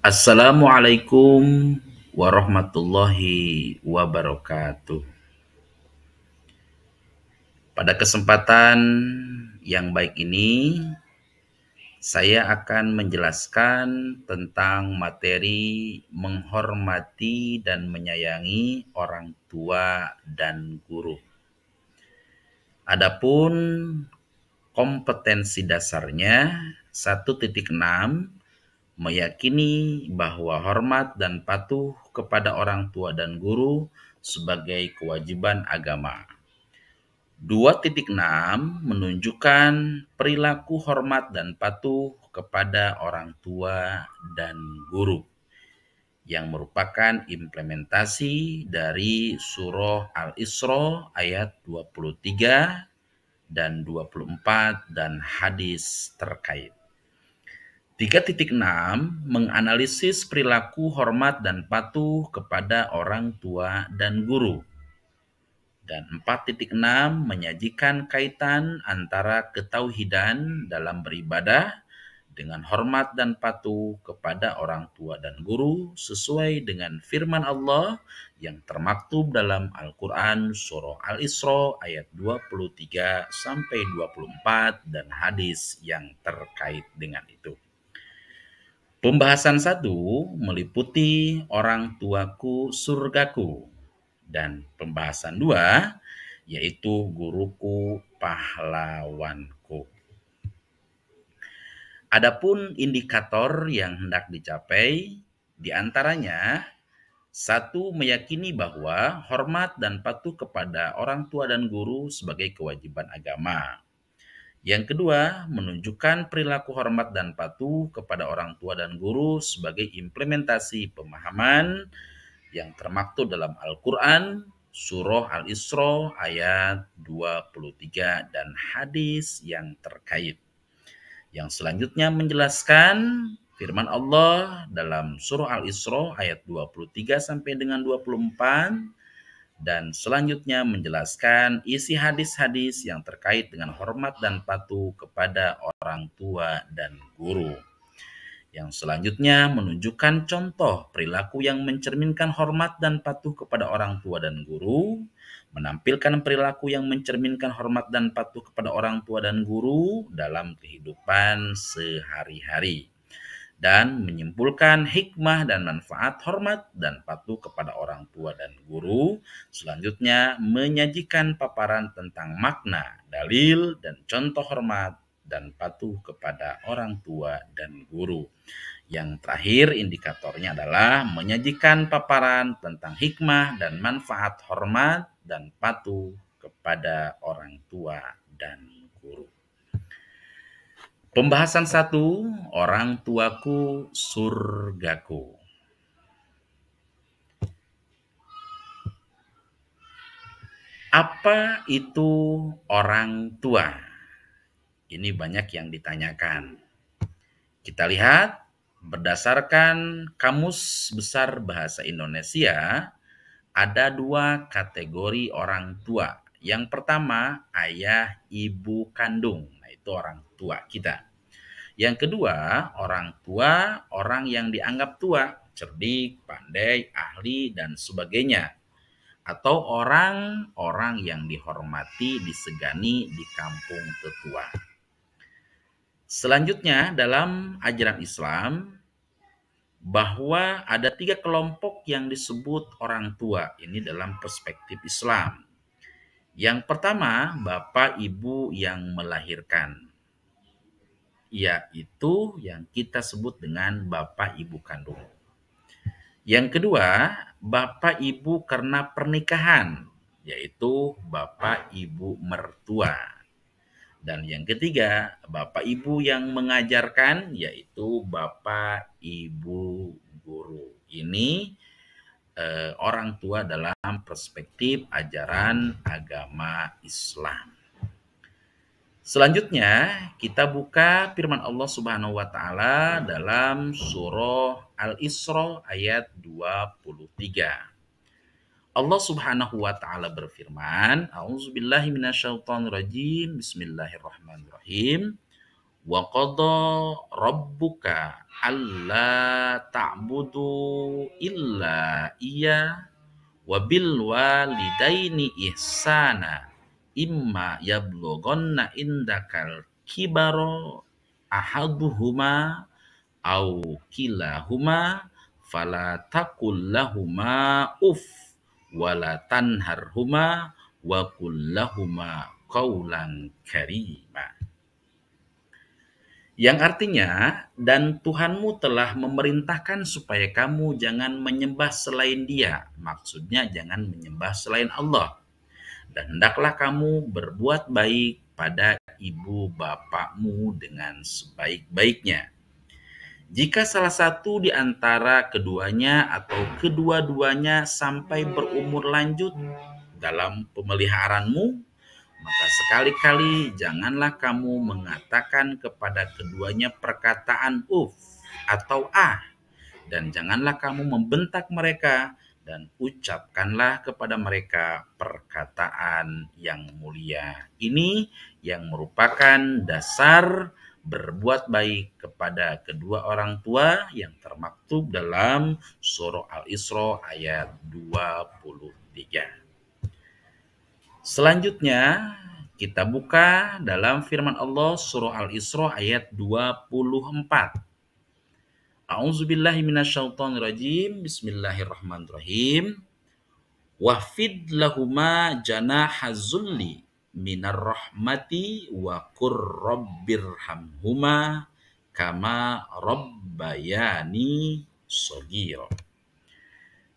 Assalamualaikum warahmatullahi wabarakatuh. Pada kesempatan yang baik ini, saya akan menjelaskan tentang materi menghormati dan menyayangi orang tua dan guru. Adapun kompetensi dasarnya 1.6 meyakini bahwa hormat dan patuh kepada orang tua dan guru sebagai kewajiban agama. 2.6 menunjukkan perilaku hormat dan patuh kepada orang tua dan guru yang merupakan implementasi dari surah Al-Isra ayat 23 dan 24 dan hadis terkait. 3.6 menganalisis perilaku hormat dan patuh kepada orang tua dan guru. Dan 4.6 menyajikan kaitan antara ketauhidan dalam beribadah dengan hormat dan patuh kepada orang tua dan guru sesuai dengan firman Allah yang termaktub dalam Al-Quran surah Al-Isra ayat 23 sampai 24 dan hadis yang terkait dengan itu. Pembahasan 1 meliputi orang tuaku surgaku, dan pembahasan 2 yaitu guruku pahlawanku. Adapun indikator yang hendak dicapai diantaranya 1. Meyakini bahwa hormat dan patuh kepada orang tua dan guru sebagai kewajiban agama. Yang kedua, menunjukkan perilaku hormat dan patuh kepada orang tua dan guru sebagai implementasi pemahaman yang termaktub dalam Al-Quran, surah Al-Isra ayat 23 dan hadis yang terkait. Yang selanjutnya menjelaskan firman Allah dalam surah Al-Isra ayat 23 sampai dengan 24. Dan selanjutnya menjelaskan isi hadis-hadis yang terkait dengan hormat dan patuh kepada orang tua dan guru. Yang selanjutnya menunjukkan contoh perilaku yang mencerminkan hormat dan patuh kepada orang tua dan guru, menampilkan perilaku yang mencerminkan hormat dan patuh kepada orang tua dan guru dalam kehidupan sehari-hari. Dan menyimpulkan hikmah dan manfaat hormat dan patuh kepada orang tua dan guru. Selanjutnya menyajikan paparan tentang makna, dalil, dan contoh hormat dan patuh kepada orang tua dan guru. Yang terakhir indikatornya adalah menyajikan paparan tentang hikmah dan manfaat hormat dan patuh kepada orang tua dan guru. Pembahasan 1, orang tuaku surgaku. Apa itu orang tua? Ini banyak yang ditanyakan. Kita lihat berdasarkan Kamus Besar Bahasa Indonesia, ada 2 kategori orang tua. Yang pertama, ayah ibu kandung. Nah, itu orang tua kita. Yang kedua, orang tua, orang yang dianggap tua, cerdik, pandai, ahli, dan sebagainya. Atau orang-orang yang dihormati, disegani di kampung tetua. Selanjutnya, dalam ajaran Islam, bahwa ada 3 kelompok yang disebut orang tua. Ini dalam perspektif Islam. Yang pertama, bapak ibu yang melahirkan, yaitu yang kita sebut dengan bapak ibu kandung. Yang kedua, bapak ibu karena pernikahan, yaitu bapak ibu mertua. Dan yang ketiga, bapak ibu yang mengajarkan, yaitu bapak ibu guru. Ini orang tua dalam perspektif ajaran agama Islam. Selanjutnya, kita buka firman Allah Subhanahu wa taala dalam surah Al-Isra ayat 23. Allah Subhanahu wa taala berfirman, A'udzubillahi minasyaitonirrajim. Bismillahirrahmanirrahim. Wa qada rabbuka alla ta'budu illa iya wa bil walidaini ihsana imma yablughanna indakal kibaro ahaduhuma au kilahuma fala taqul lahuma uff wala tanharhuma wa qul lahuma qaulan karima. Yang artinya, dan Tuhanmu telah memerintahkan supaya kamu jangan menyembah selain Dia. Maksudnya jangan menyembah selain Allah. Dan hendaklah kamu berbuat baik pada ibu bapakmu dengan sebaik-baiknya. Jika salah satu di antara keduanya atau kedua-duanya sampai berumur lanjut dalam pemeliharaanmu, maka sekali-kali janganlah kamu mengatakan kepada keduanya perkataan uf atau ah, dan janganlah kamu membentak mereka, dan ucapkanlah kepada mereka perkataan yang mulia. Ini yang merupakan dasar berbuat baik kepada kedua orang tua yang termaktub dalam surah Al-Isra ayat 23. Selanjutnya kita buka dalam firman Allah surah Al-Isra ayat 24. A'udzubillahi minasyaitonirrajim. Bismillahirrahmanirrahim. Wafid lahuma janaha zulli minar rahmati wa qur rabbirhamhuma kama rabbayani shaghira.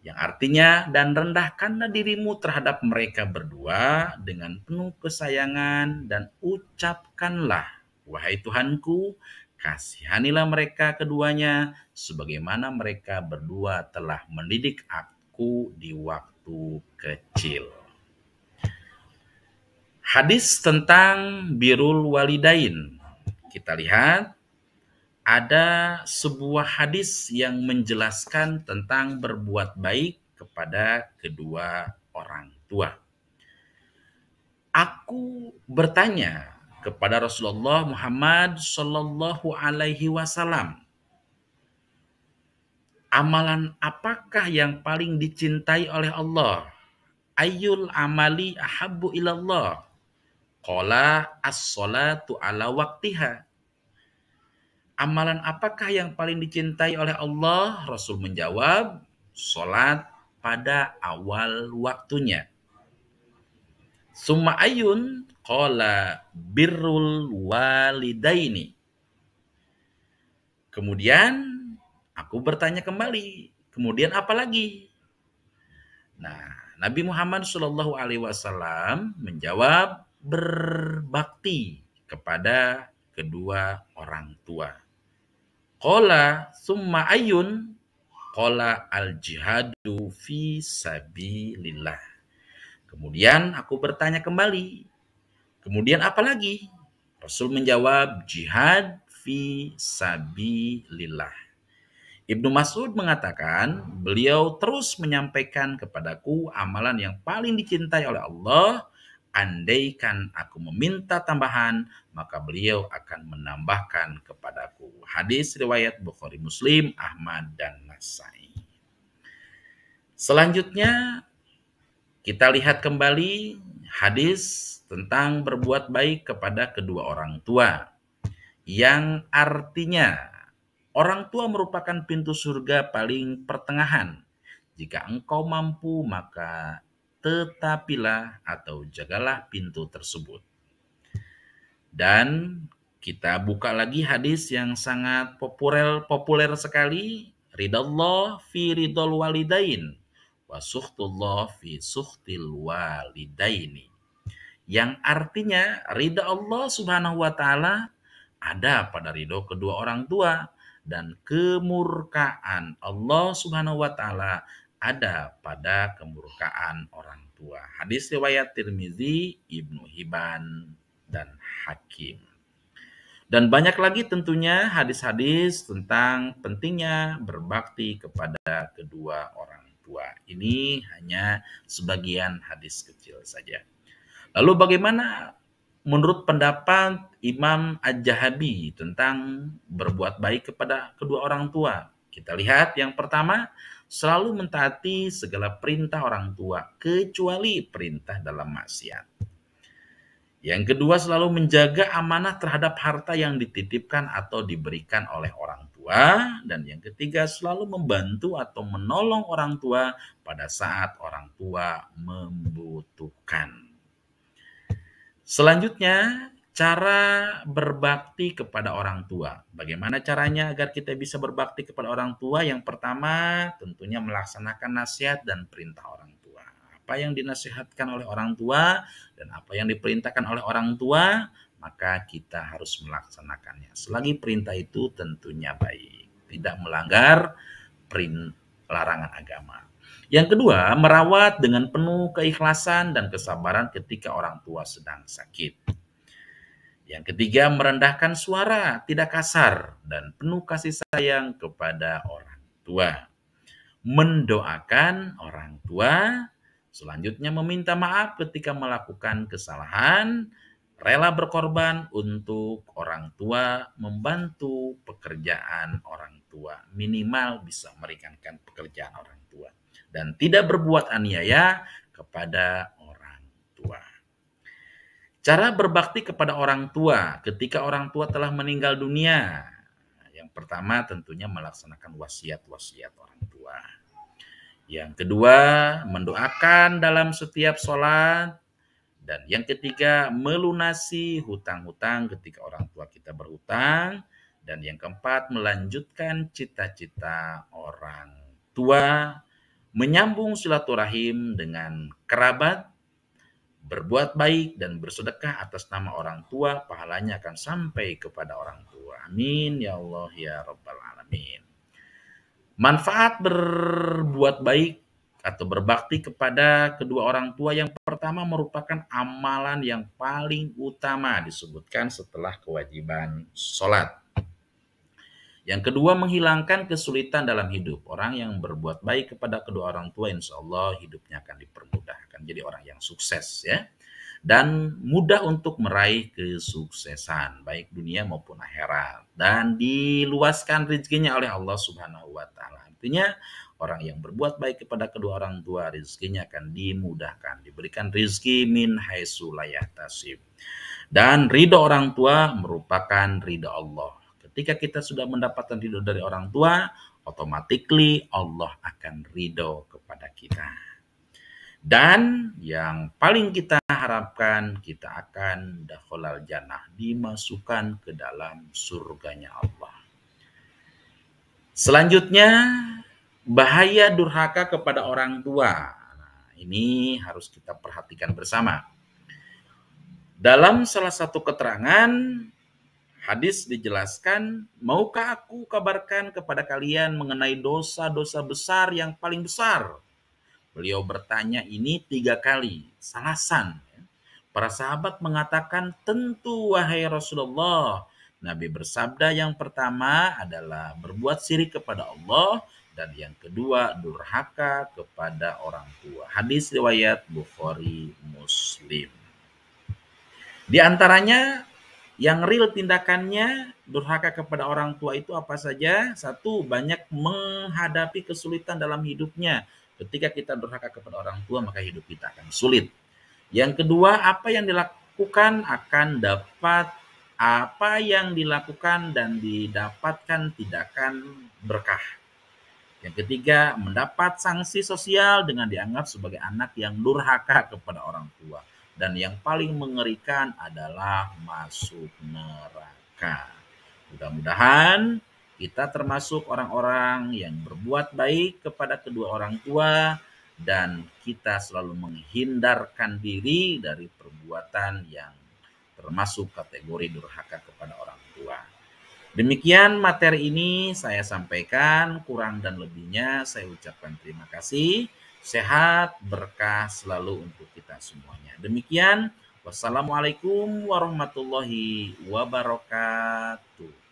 Yang artinya, dan rendahkanlah dirimu terhadap mereka berdua dengan penuh kesayangan dan ucapkanlah, wahai Tuhanku, kasihanilah mereka keduanya sebagaimana mereka berdua telah mendidik aku di waktu kecil. Hadis tentang birrul walidain. Kita lihat ada sebuah hadis yang menjelaskan tentang berbuat baik kepada kedua orang tua. Aku bertanya kepada Rasulullah Muhammad Sallallahu Alaihi Wasallam, amalan apakah yang paling dicintai oleh Allah? Ayyul amali ahabbu ilallah? Qala as-salatu ala waqtiha. Amalan apakah yang paling dicintai oleh Allah? Rasul menjawab, salat pada awal waktunya. Summa ayun? Qala birrul walidaini. Kemudian aku bertanya kembali, kemudian apa lagi? Nah, Nabi Muhammad SAW menjawab, berbakti kepada kedua orang tua. Qala summa ayun? Qala al-jihadu fi sabilillah. Kemudian aku bertanya kembali, kemudian apa lagi? Rasul menjawab, jihad fi sabilillah. Ibnu Mas'ud mengatakan, beliau terus menyampaikan kepadaku amalan yang paling dicintai oleh Allah. Andaikan aku meminta tambahan, maka beliau akan menambahkan kepadaku. Hadis riwayat Bukhari, Muslim, Ahmad, dan Nasai. Selanjutnya kita lihat kembali hadis tentang berbuat baik kepada kedua orang tua, yang artinya orang tua merupakan pintu surga paling pertengahan. Jika engkau mampu, maka tetapilah atau jagalah pintu tersebut. Dan kita buka lagi hadis yang sangat populer sekali. Ridallah fi ridal walidain wa sukhtullah fi sukhtil walidaini. Yang artinya ridha Allah Subhanahu wa taala ada pada ridho kedua orang tua, dan kemurkaan Allah Subhanahu wa taala ada pada kemurkaan orang tua. Hadis riwayat Tirmizi, Ibnu Hibban, dan Hakim. Dan banyak lagi tentunya hadis-hadis tentang pentingnya berbakti kepada kedua orang tua. Ini hanya sebagian hadis kecil saja. Lalu bagaimana menurut pendapat Imam Adz-Dzahabi tentang berbuat baik kepada kedua orang tua. Kita lihat yang pertama, selalu mentaati segala perintah orang tua, kecuali perintah dalam maksiat. Yang kedua, selalu menjaga amanah terhadap harta yang dititipkan atau diberikan oleh orang tua. Dan yang ketiga, selalu membantu atau menolong orang tua pada saat orang tua membutuhkan. Selanjutnya, cara berbakti kepada orang tua. Bagaimana caranya agar kita bisa berbakti kepada orang tua? Yang pertama, tentunya melaksanakan nasihat dan perintah orang tua. Apa yang dinasihatkan oleh orang tua dan apa yang diperintahkan oleh orang tua, maka kita harus melaksanakannya. Selagi perintah itu tentunya baik, tidak melanggar larangan agama. Yang kedua, merawat dengan penuh keikhlasan dan kesabaran ketika orang tua sedang sakit. Yang ketiga, merendahkan suara, tidak kasar, dan penuh kasih sayang kepada orang tua. Mendoakan orang tua, selanjutnya meminta maaf ketika melakukan kesalahan, rela berkorban untuk orang tua, membantu pekerjaan orang tua, minimal bisa meringankan pekerjaan orang tua, dan tidak berbuat aniaya kepada orang tua. Cara berbakti kepada orang tua ketika orang tua telah meninggal dunia. Yang pertama tentunya melaksanakan wasiat-wasiat orang tua. Yang kedua, mendoakan dalam setiap sholat. Dan yang ketiga, melunasi hutang-hutang ketika orang tua kita berhutang. Dan yang keempat, melanjutkan cita-cita orang tua, menyambung silaturahim dengan kerabat, berbuat baik dan bersedekah atas nama orang tua, pahalanya akan sampai kepada orang tua. Amin ya Allah ya Rabbal Alamin. Manfaat berbuat baik atau berbakti kepada kedua orang tua yang pertama merupakan amalan yang paling utama disebutkan setelah kewajiban sholat. Yang kedua, menghilangkan kesulitan dalam hidup. Orang yang berbuat baik kepada kedua orang tua, insya Allah hidupnya akan dipermudah, akan jadi orang yang sukses ya. Dan mudah untuk meraih kesuksesan, baik dunia maupun akhirat. Dan diluaskan rezekinya oleh Allah Subhanahu wa Ta'ala. Artinya, orang yang berbuat baik kepada kedua orang tua, rezekinya akan dimudahkan, diberikan rezeki min haitsu la yahtasib. Dan ridho orang tua merupakan ridho Allah. Ketika kita sudah mendapatkan ridho dari orang tua, automatically Allah akan ridho kepada kita. Dan yang paling kita harapkan, kita akan dakhalal jannah, dimasukkan ke dalam surganya Allah. Selanjutnya, bahaya durhaka kepada orang tua. Nah, ini harus kita perhatikan bersama. Dalam salah satu keterangan, hadis dijelaskan, maukah aku kabarkan kepada kalian mengenai dosa-dosa besar yang paling besar? Beliau bertanya ini 3 kali, salasan. Para sahabat mengatakan, tentu wahai Rasulullah. Nabi bersabda yang pertama adalah berbuat syirik kepada Allah, dan yang kedua durhaka kepada orang tua. Hadis riwayat Bukhari Muslim. Di antaranya yang real tindakannya durhaka kepada orang tua itu apa saja? Satu, banyak menghadapi kesulitan dalam hidupnya. Ketika kita durhaka kepada orang tua, maka hidup kita akan sulit. Yang kedua, apa yang dilakukan akan dapat, apa yang dilakukan dan didapatkan tidak akan berkah. Yang ketiga, mendapat sanksi sosial dengan dianggap sebagai anak yang durhaka kepada orang tua. Dan yang paling mengerikan adalah masuk neraka. Mudah-mudahan kita termasuk orang-orang yang berbuat baik kepada kedua orang tua dan kita selalu menghindarkan diri dari perbuatan yang termasuk kategori durhaka kepada orang tua. Demikian materi ini saya sampaikan, kurang dan lebihnya saya ucapkan terima kasih. Sehat, berkah selalu untuk kita semuanya. Demikian, wassalamualaikum warahmatullahi wabarakatuh.